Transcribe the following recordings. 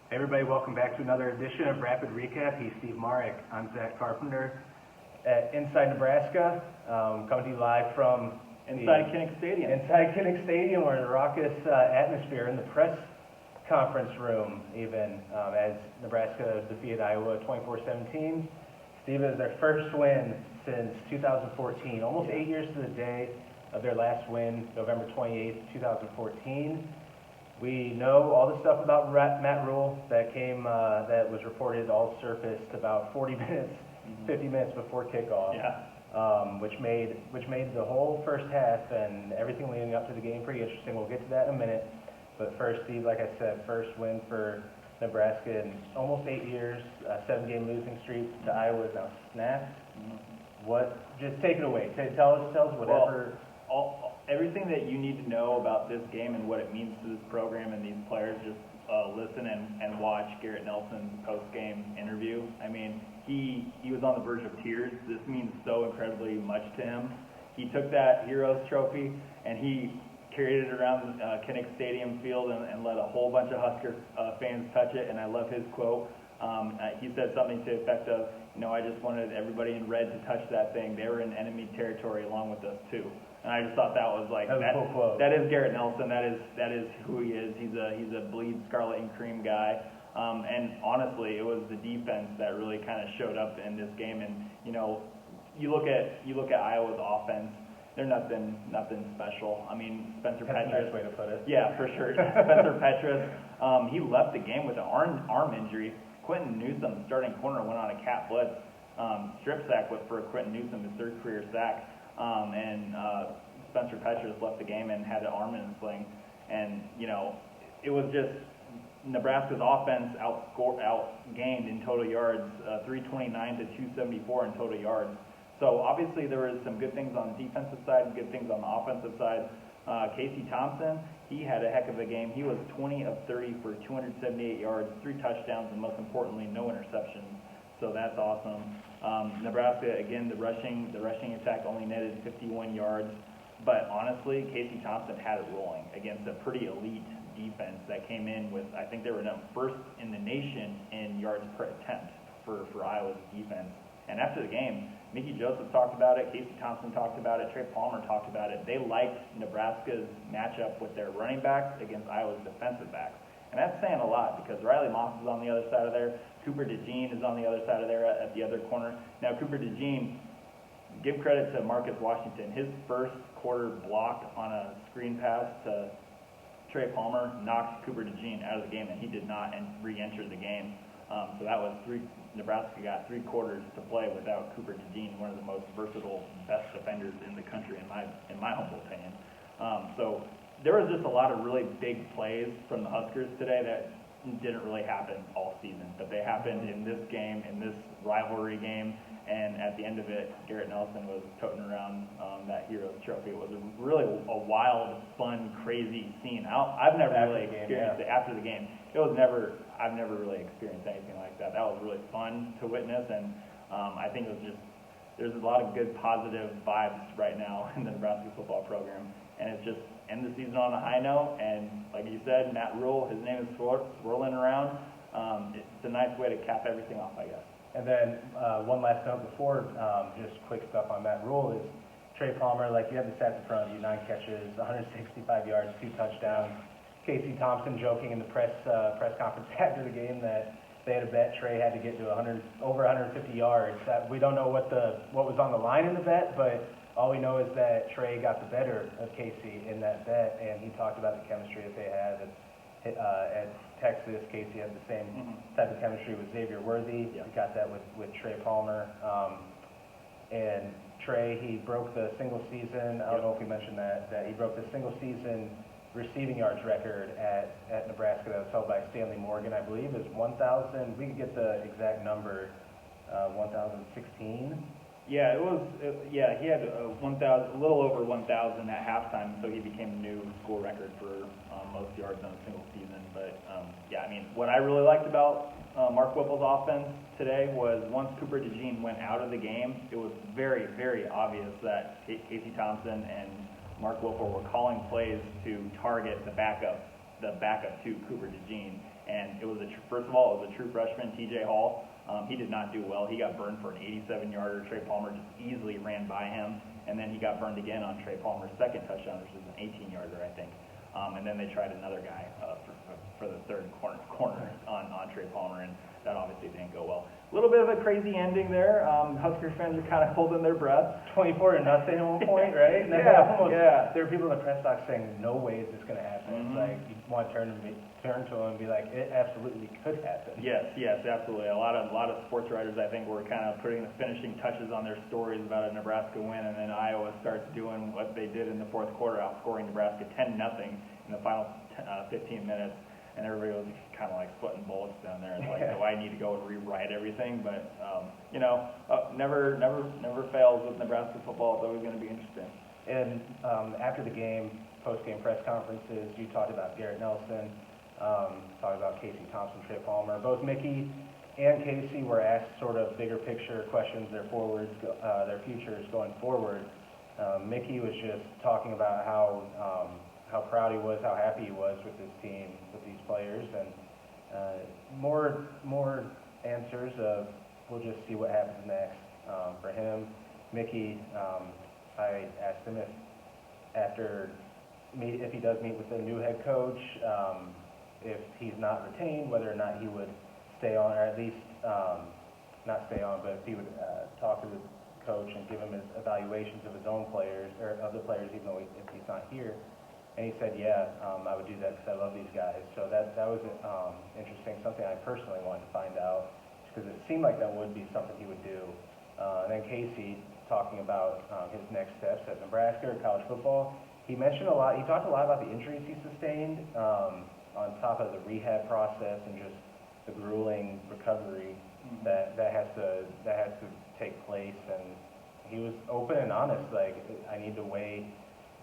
Hey everybody, welcome back to another edition of Rapid Recap. He's Steve Marik. I'm Zack, Carpenter at Inside Nebraska, coming to you live from Inside Kinnick Stadium. Inside Kinnick Stadium. We're in a raucous atmosphere in the press conference room even, as Nebraska defeated Iowa 24-17. Steve, it is their first win since 2014, almost 8 years to the day of their last win, November 28th, 2014. We know all the stuff about Matt Rule that that was reported all surfaced about 40 minutes, 50 minutes before kickoff, which made the whole first half and everything leading up to the game pretty interesting. We'll get to that in a minute. But first, Steve, like I said, first win for Nebraska in almost 8 years. 7-game losing streak to Iowa is now snapped. Just take it away. Tell us whatever. Everything that you need to know about this game and what it means to this program and these players, just listen and watch Garrett Nelson's post-game interview. I mean, he was on the verge of tears. This means so incredibly much to him. He took that Heroes Trophy and he carried it around Kinnick Stadium field and let a whole bunch of Husker fans touch it, and I love his quote. He said something to the effect of, I just wanted everybody in red to touch that thing. They were in enemy territory along with us too. And I just thought that was like that was a cool quote. That is Garrett Nelson. That is who he is. He's a bleed scarlet and cream guy. And honestly, it was the defense that really kind of showed up in this game. And you look at Iowa's offense. They're nothing special. I mean, Spencer Petras. That's a nice way to put it. Yeah, for sure. Spencer Petras. He left the game with an arm injury. Quentin Newsome, the starting corner, went on a cat blitz strip sack for Quentin Newsome, his third career sack. And Spencer Petras left the game and had an arm in a sling. And, it was just Nebraska's offense outgained in total yards, 329 to 274 in total yards. So obviously there was some good things on the defensive side and good things on the offensive side. Casey Thompson, he had a heck of a game. He was 20 of 30 for 278 yards, 3 touchdowns, and most importantly, no interceptions. So that's awesome. Nebraska, again, the rushing attack only netted 51 yards. But honestly, Casey Thompson had it rolling against a pretty elite defense that came in with, I think they were first in the nation in yards per attempt for Iowa's defense. And after the game, Mickey Joseph talked about it, Casey Thompson talked about it, Trey Palmer talked about it. They liked Nebraska's matchup with their running backs against Iowa's defensive backs. And that's saying a lot because Riley Moss is on the other side of there. Cooper DeJean is on the other side of there at the other corner. Now, Cooper DeJean, give credit to Marcus Washington. His first quarter block on a screen pass to Trey Palmer knocked Cooper DeJean out of the game, and he did not re-enter the game. So that was Nebraska got 3 quarters to play without Cooper DeJean, one of the most versatile, best defenders in the country, in my humble opinion. So there was just a lot of really big plays from the Huskers today that didn't really happen all season, but they happened in this game, in this rivalry game, and at the end of it, Garrett Nelson was toting around that Heroes Trophy. It was really a wild, fun, crazy scene. I've never really experienced it after the game. I've never really experienced anything like that. That was really fun to witness, and I think it was just, there's a lot of good positive vibes right now in the Nebraska football program, and it's just end the season on a high note. And like you said, Matt Rule, his name is swirling around. It's a nice way to cap everything off, I guess. And then one last note before, just quick stuff on Matt Rule is Trey Palmer, like you have the stats in front of you, 9 catches, 165 yards, 2 touchdowns. Casey Thompson joking in the press conference after the game that they had a bet Trey had to get to over 150 yards. We don't know what was on the line in the bet, but all we know is that Trey got the better of Casey in that bet, and he talked about the chemistry that they had at Texas. Casey had the same type of chemistry with Xavier Worthy. Yeah. He got that with Trey Palmer. And Trey, he broke the single season, I don't know if we mentioned that he broke the single season receiving yards record at Nebraska that was held by Stanley Morgan, I believe, is 1,000. We could get the exact number, 1,016. Yeah, he had a little over 1,000 at halftime, so he became a new school record for most yards on a single season. But what I really liked about Mark Whipple's offense today was once Cooper DeJean went out of the game, it was very, very obvious that Casey Thompson and Mark Whipple were calling plays to target the backup to Cooper DeJean. And it was first of all, it was a true freshman, TJ Hall. He did not do well. He got burned for an 87-yarder. Trey Palmer just easily ran by him, and then he got burned again on Trey Palmer's second touchdown, which was an 18-yarder, I think. And then they tried another guy for the third corner on Trey Palmer, and that obviously didn't go well. A little bit of a crazy ending there. Huskers fans are kind of holding their breath. 24-0 at one point, right? And Yeah. There were people in the press box saying, "No way is this going to happen." Mm-hmm. It's like you want to turn to them and be like, "It absolutely could happen." Yes, absolutely. A lot of sports writers, I think, were kind of putting the finishing touches on their stories about a Nebraska win, and then Iowa starts doing what they did in the fourth quarter, outscoring Nebraska 10-0 in the final 15 minutes. And everybody was kind of like sweating bullets down there. It's like, do I need to go and rewrite everything? But never fails with Nebraska football. It's always going to be interesting. And after the game, post-game press conferences, you talked about Garrett Nelson, talked about Casey Thompson, Trey Palmer. Both Mickey and Casey were asked sort of bigger picture questions, their futures going forward. Mickey was just talking about how proud he was, how happy he was with his team, with these players, and more answers of we'll just see what happens next for him. Mickey, I asked him if he does meet with the new head coach, if he's not retained, whether or not he would stay on, or at least not stay on, but if he would talk to the coach and give him his evaluations of his own players, or of the players, even though if he's not here. And he said, yeah, I would do that because I love these guys. So that was interesting, something I personally wanted to find out, because it seemed like that would be something he would do. And then Casey, talking about his next steps at Nebraska or college football, he mentioned a lot. He talked a lot about the injuries he sustained, on top of the rehab process and just the grueling recovery that has to take place. And he was open and honest, like, I need to weigh.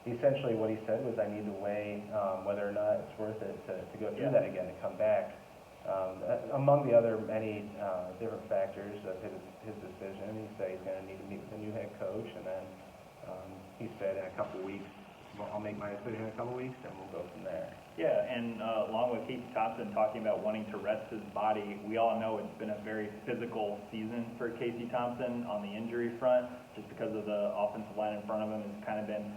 Essentially what he said was, I need to weigh whether or not it's worth it to go through that again, to come back. Among the other many different factors of his decision, he said he's going to need to meet with the new head coach, and then he said in a couple of weeks, I'll make my decision in a couple of weeks, and we'll go from there. Yeah, and along with Casey Thompson talking about wanting to rest his body, we all know it's been a very physical season for Casey Thompson on the injury front, just because of the offensive line in front of him has kind of been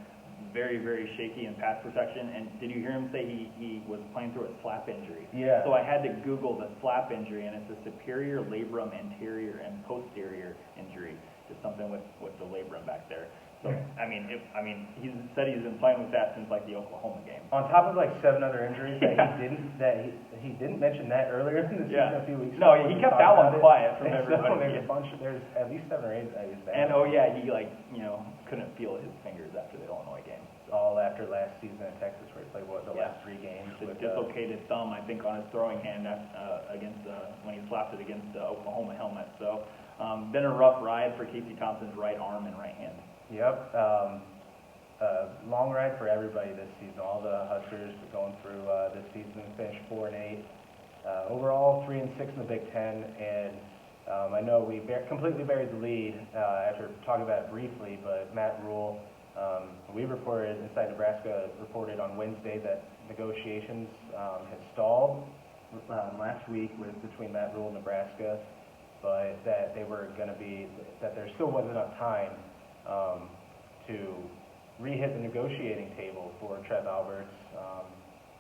very, very shaky in pass protection. And did you hear him say he was playing through a slap injury? Yeah. So I had to Google the slap injury, and it's a superior labrum anterior and posterior injury, just something with the labrum back there. So I mean, he said he's been playing with that since like the Oklahoma game. On top of like 7 other injuries he didn't mention that earlier in the season a few weeks ago. No, he kept that one quiet from everybody. There's at least 7 or 8 that he's bad. And he couldn't feel his fingers after the Illinois game. All after last season in Texas, where he played the last 3 games. The dislocated thumb, I think, on his throwing hand against when he slapped it against the Oklahoma helmet. So been a rough ride for Casey Thompson's right arm and right hand. Yep. Long ride for everybody this season. All the Huskers going through this season, finished 4-8. Overall, 3-6 in the Big Ten, and I know we completely buried the lead after talking about it briefly, but Matt Rule, Inside Nebraska reported on Wednesday that negotiations had stalled last week between Matt Rule and Nebraska, but that there still wasn't enough time to re-hit the negotiating table for Trev Alberts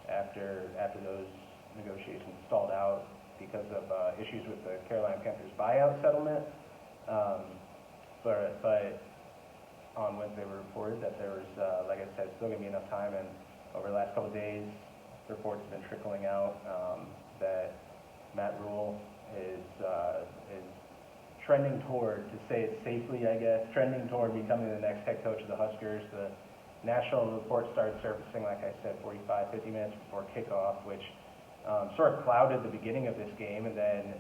after those negotiations stalled out because of issues with the Carolina Panthers buyout settlement. But on Wednesday we reported that there was, like I said, still going to be enough time, and over the last couple of days, reports have been trickling out that Matt Rule is trending toward, to say it safely, I guess, trending toward becoming the next head coach of the Huskers. The national report started surfacing, like I said, 45, 50 minutes before kickoff, which sort of clouded the beginning of this game, and then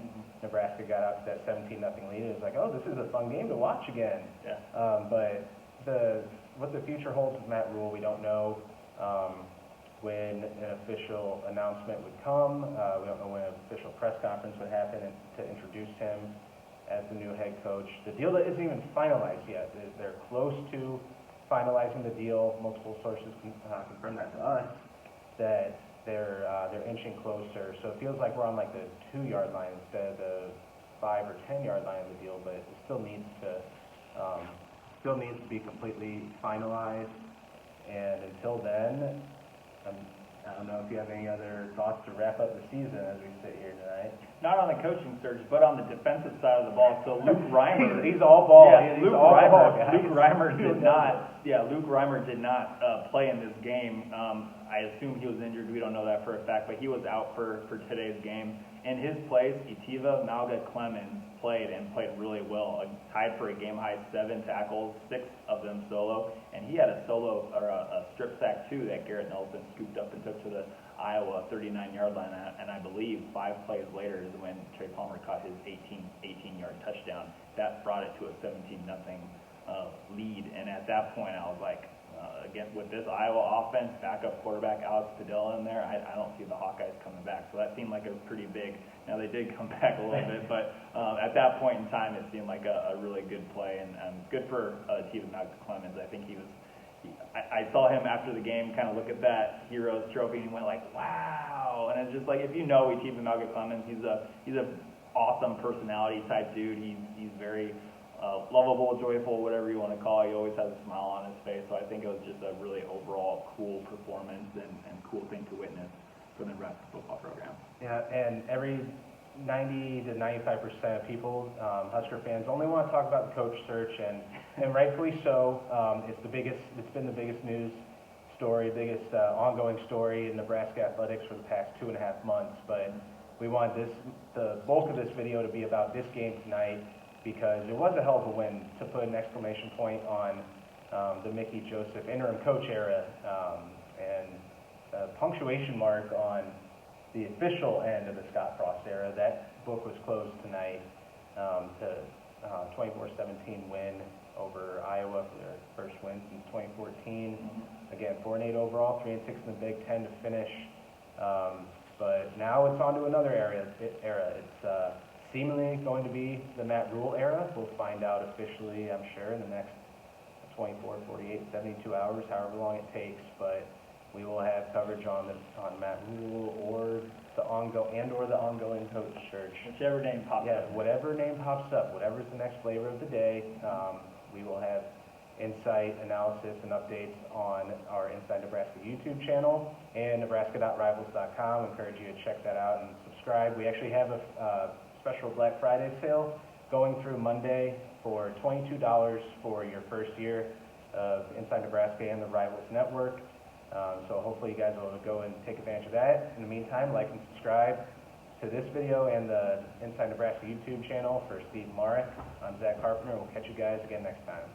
Nebraska got out to that 17-0 lead. It was like, oh, this is a fun game to watch again. Yeah. But what the future holds with Matt Rule, we don't know when an official announcement would come. We don't know when an official press conference would happen to introduce him as the new head coach. The deal that isn't even finalized yet. They're close to finalizing the deal. Multiple sources confirmed that to us, that they're inching closer. So it feels like we're on like the 2-yard line instead of the 5 or 10-yard line of the deal, but it still needs to be completely finalized. And until then, I don't know if you have any other thoughts to wrap up the season as we sit here tonight. Not on the coaching search, but on the defensive side of the ball. So Luke Reimer, he's all ball. Yeah, He's Luke all Reimer. ball, guys. Luke Reimer did not. Yeah, Luke Reimer did not play in this game. I assume he was injured. We don't know that for a fact, but he was out for today's game. In his place, Itiva Malga Clemens played really well. Tied for a game-high 7 tackles, 6 of them solo, and he had a solo or a strip sack too that Garrett Nelson scooped up and took to the Iowa 39-yard line. And I believe 5 plays later is when Trey Palmer caught his 18-yard touchdown. That brought it to a 17-0 lead. And at that point, I was like, again, with this Iowa offense, backup quarterback Alex Padilla in there, I don't see the Hawkeyes coming back. So that seemed like a pretty big. Now they did come back a little bit, but at that point in time, it seemed like a really good play and good for Itiva Malga Clemens. I think I saw him after the game kind of look at that Heroes Trophy and he went like, wow. And it's just like, if you know Itiva Malga Clemens, he's a awesome personality type dude. He's very lovable, joyful, whatever you want to call it. He always has a smile on his face. So I think it was just a really overall cool performance and cool thing to witness for the Nebraska football program. Yeah, and every 90 to 95% of people, Husker fans, only want to talk about the coach search, and rightfully so. It's been the biggest news story, biggest ongoing story in Nebraska athletics for the past 2.5 months. But we want the bulk of this video to be about this game tonight, because it was a hell of a win to put an exclamation point on the Mickey Joseph interim coach era, and a punctuation mark on the official end of the Scott Frost era. That book was closed tonight to 24-17 win over Iowa for their first win since 2014. Again, 4-8 overall, 3-6 in the Big Ten to finish. But now it's on to another era. It's seemingly going to be the Matt Rule era. We'll find out officially, I'm sure, in the next 24, 48, 72 hours, however long it takes. But we will have coverage on Matt Rule or the ongoing coach search. Whichever name pops up. Yeah, whatever name pops up, whatever's the next flavor of the day, we will have insight, analysis, and updates on our Inside Nebraska YouTube channel and nebraska.rivals.com. Encourage you to check that out and subscribe. We actually have a special Black Friday sale going through Monday for $22 for your first year of Inside Nebraska and the Rivals Network. So hopefully you guys will go and take advantage of that. In the meantime, like and subscribe to this video and the Inside Nebraska YouTube channel. For Steve Marik, I'm Zack Carpenter. We'll catch you guys again next time.